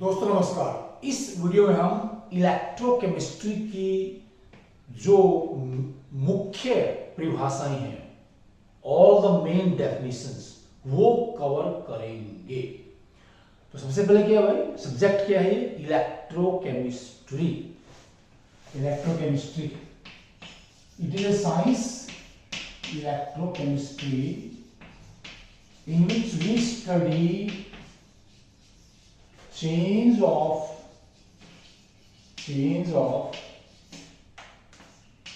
दोस्तों नमस्कार। इस वीडियो में हम इलेक्ट्रोकेमिस्ट्री की जो मुख्य परिभाषाएं हैं, ऑल द मेन डेफिनेशंस, वो कवर करेंगे। तो सबसे पहले क्या है भाई, सब्जेक्ट क्या है? Electrochemistry. Electrochemistry it is a science, electrochemistry, in which we study change of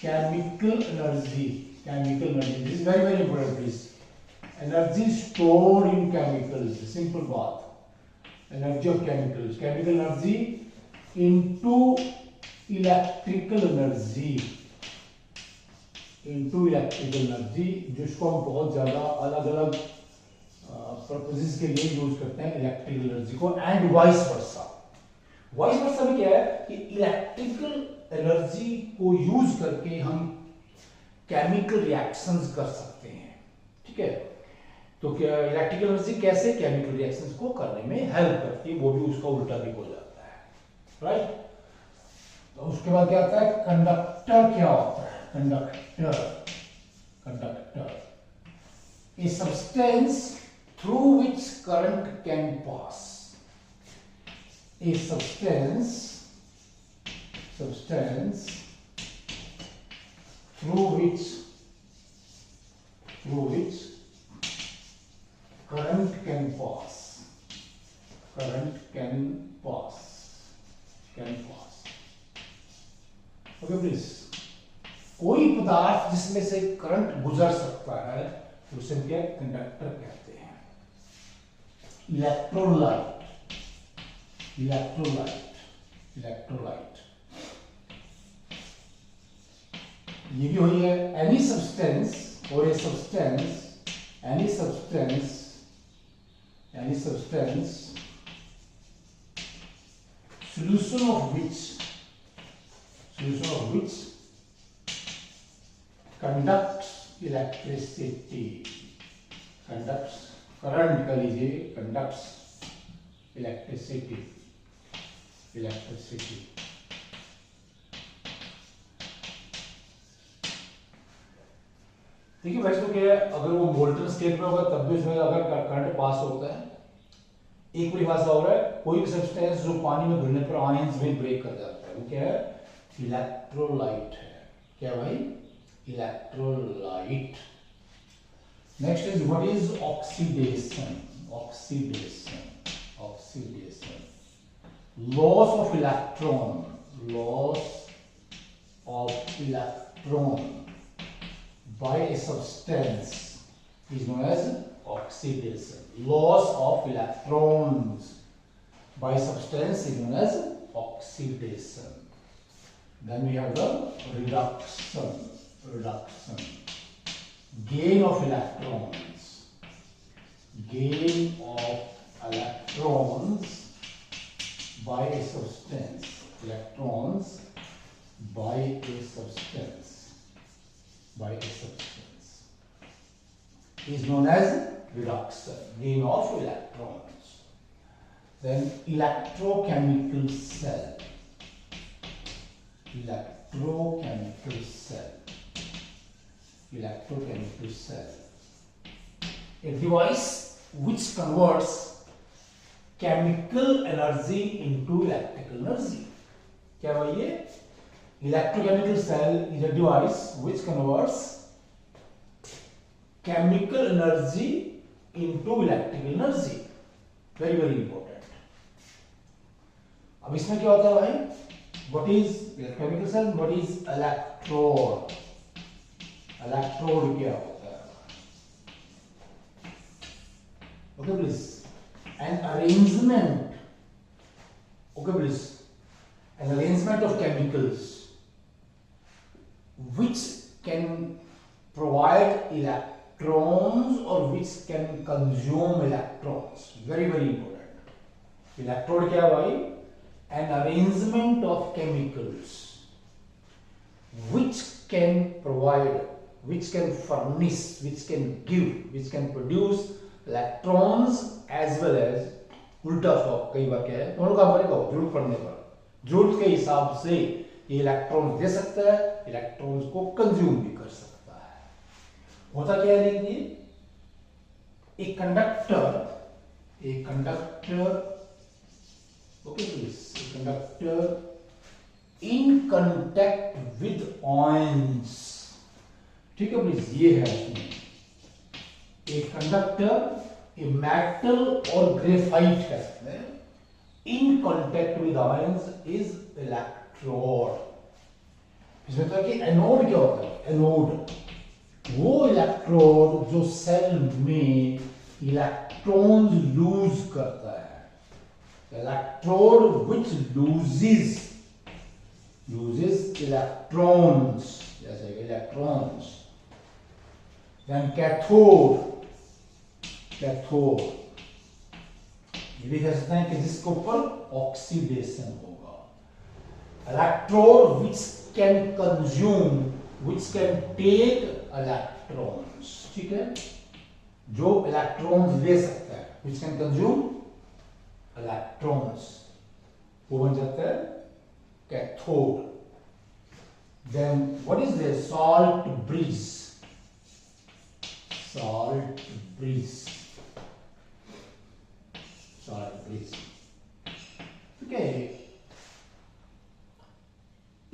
chemical energy. This is very important, please. Energy stored in chemicals, simple baat. Energy of chemicals, chemical energy into electrical energy, जिसको हम बहुत ज्यादा अलग अलग purposes के लिए use करते हैं, इलेक्ट्रिकल एनर्जी को, and vice versa. Vice versa में क्या है कि इलेक्ट्रिकल एनर्जी को यूज करके हम केमिकल रिएक्शंस कर सकते हैं। ठीक है, तो क्या इलेक्ट्रिकल एनर्जी कैसे केमिकल रिएक्शंस को करने में हेल्प करती है, वो भी उसका उल्टा भी हो जाता है, राइट। तो उसके बाद क्या आता है? कंडक्टर। क्या होता है conductor? A substance through which current can pass. A substance through which current can pass. Okay, please. कोई पदार्थ जिसमें से करंट गुजर सकता है उसे क्या कंडक्टर कहते हैं। इलेक्ट्रोलाइट ये भी वही है। Any substance solution of which conducts electricity, conducts current का लीजिए, कंडक्ट्स इलेक्ट्रिसिटी। देखिए भाई, तो क्या है, अगर वो मोल्टन स्टेट में होगा तब भी उसमें अगर करंट पास होता है। एक परिभाषा हो रहा है, कोई भी सब्सटेंस जो पानी में घुलने पर आयंस में ब्रेक कर जाता है, वो क्या है? इलेक्ट्रोलाइट है। क्या भाई? Electrolyte. Next is what is oxidation? Loss of electron by a substance is known as oxidation. Loss of electrons by a substance is known as oxidation. Then we have the reduction. Gain of electrons by a substance. Is known as reduction, gain of electrons. Then electrochemical cell. A device which converts chemical energy into electrical energy. क्या है ये? Electrochemical cell is a device which converts chemical energy into electrical energy. Very important. अब इसमें क्या होता है भाई? What is electrochemical cell? What is electrode? Electrode क्या होता है? Okay, please. An arrangement of chemicals which can provide electrons or which can consume electrons. Very important. Electrode क्या है भाई? An arrangement of chemicals which can provide, which can furnish, which can give, which can produce electrons as well as उल्टा उसका कई बार क्या है, दोनों काम करेगा जरूरत पड़ने पर, जरूरत के हिसाब से ये इलेक्ट्रॉन दे सकता है, इलेक्ट्रॉन्स को कंज्यूम भी कर सकता है। होता क्या है देखिए, a conductor, okay please, a conductor in contact with ions, ठीक है प्लीज, ये है उसमें a conductor, a metal और ग्रेफाइट कह सकते हैं, in contact with ions is electrode। इसमें तो कि एनोड क्या होता है, एनोड वो इलेक्ट्रोड जो सेल में इलेक्ट्रॉन्स लूज करता है, इलेक्ट्रोड विच लूजेस इलेक्ट्रॉन्स, जैसे इलेक्ट्रॉन्स। देन कैथोड ये भी कह सकते हैं कि जिसके ऊपर ऑक्सीडेशन होगा, electrode which can consume, which can take electrons, ठीक है, जो इलेक्ट्रॉन्स ले सकता है, which can consume electrons, वो बन जाता है cathode. Then what is this? Salt breeze, okay,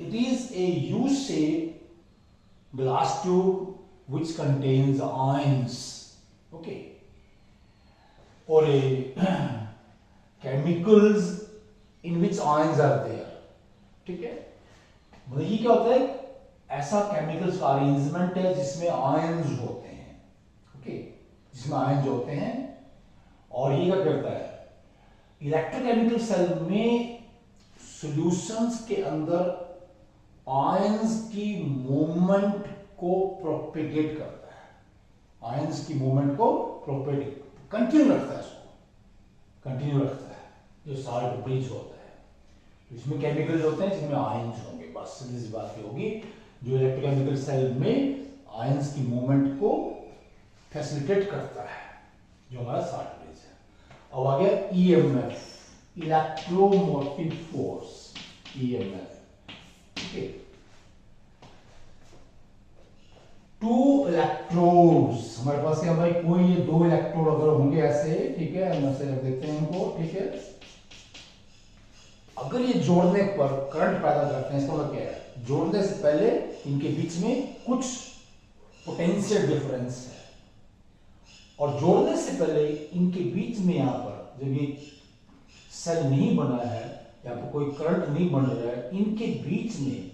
it is a U-shaped glass tube which contains ions, okay, or a chemicals in which ions are there, ठीक है। मतलब ये क्या होता है, ऐसा केमिकल्स का अरेंजमेंट है जिसमें आयंस होते हैं, ओके, जिसमें आयंस होते हैं, और ये क्या करता है, इलेक्ट्रोकेमिकल सेल में सॉल्यूशंस के अंदर आयंस की मूवमेंट को प्रोपेगेट करता है, आयंस की मूवमेंट को प्रोपेगेट कंटिन्यू रखता है, उसको कंटिन्यू रखता है, जो साल्ट ब्रिज होता है। तो इसमें केमिकल्स होते हैं जिसमें आयंस होंगे, बस सीधी सी बात ये होगी, जो इलेक्ट्रोकेमिकल सेल में आयंस की मूवमेंट को फैसिलिटेट करता है, जो हमारा साल्ट ब्रिज है। अब आ गया EMF, electromotive force, EMF, two electrodes हमारे पास है भाई, कोई ये दो इलेक्ट्रोड अगर होंगे ऐसे, ठीक है, हम ऐसे रख देते हैं इनको, ठीक है, अगर ये जोड़ने पर करंट पैदा करते हैं, इसका मतलब क्या है, जोड़ने से पहले इनके बीच में कुछ पोटेंशियल डिफरेंस है, और जोड़ने से पहले इनके बीच में यहां पर जब ये सेल नहीं बना है या फिर कोई करंट नहीं बन रहा है, इनके बीच में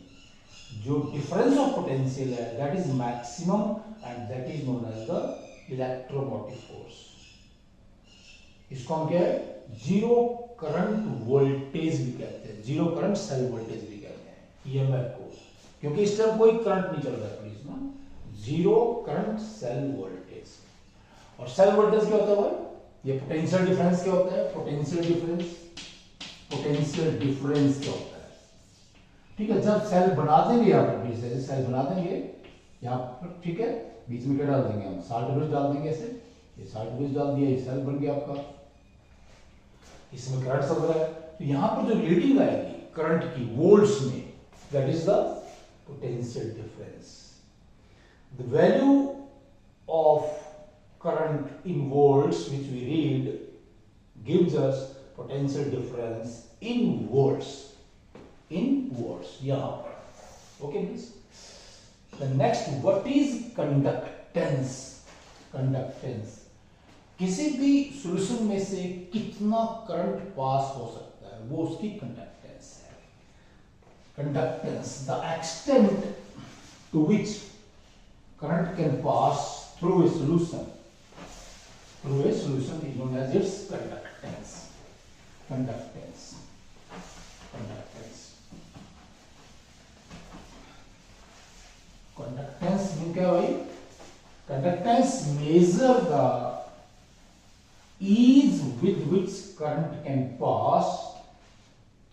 जो डिफरेंस ऑफ पोटेंशियल है, that is maximum and that is known as the electromotive force. इसको हम क्या है, जीरो करंट वोल्टेज भी कहते हैं, जीरो करंट सेल वोल्टेज भी कहते हैं ईएमएफ को, क्योंकि इस टाइम कोई करंट नहीं चल रहा है प्लीज ना, जीरो करंट सेल वोल्टेज। और सेल वोल्टेज क्या होता है भाई, ये पोटेंशियल डिफरेंस क्या होता है, पोटेंशियल डिफरेंस क्या होता है, ठीक है। जब सेल बना देंगे यहाँ पर, बीच से सेल बना देंगे यहाँ पर, ठीक है, बीच में क्या डाल देंगे हम, साल्ट ब्रिज डाल देंगे, ऐसे ये साल्ट ब्रिज डाल दिया, ये सेल बन गया आपका, इसमें करंट चल रहा है, तो यहाँ पर जो रीडिंग आएगी करंट की वोल्ट्स में, that is the potential difference. The value of current in volts which we read gives us potential difference in volts, यहाँ पर, okay please। The next, what is conductance? किसी भी सॉल्यूशन में से कितना करंट पास हो सकता है, वो उसकी कंडक्टेंस है। Conductance, the extent to which current can pass through a solution is known as its conductance। Conductance mean क्या भाई, conductance measure the ease with which current can pass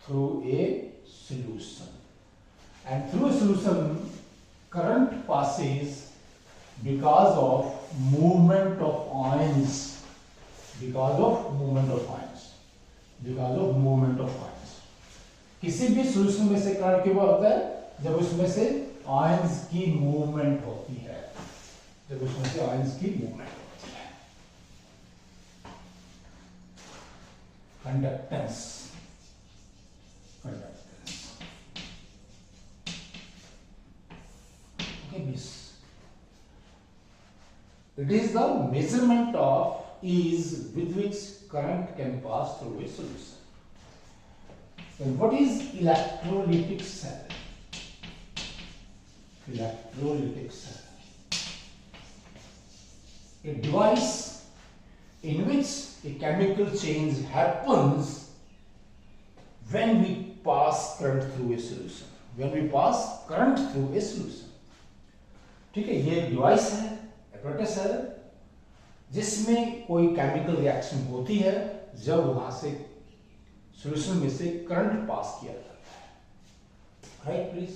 through a solution, and through a solution current passes because of movement of ions, because of movement of ions. किसी भी solution में से current क्यों होता है? जब उसमें से आयंस की मूवमेंट होती है, जब उसमें से आयंस की मूवमेंट होती है। Conductance, conductance, okay miss, it is the measurement of ease with which current can pass through a solution. Then what is electrolytic cell? Electrolytic cell, a device in which a chemical change happens when we pass current through a solution. When we pass current through a solution. ठीक है, ये device है, apparatus है, जिसमें कोई chemical reaction होती है जब वहां से सॉल्यूशन में से करंट पास किया जाता है। Right please.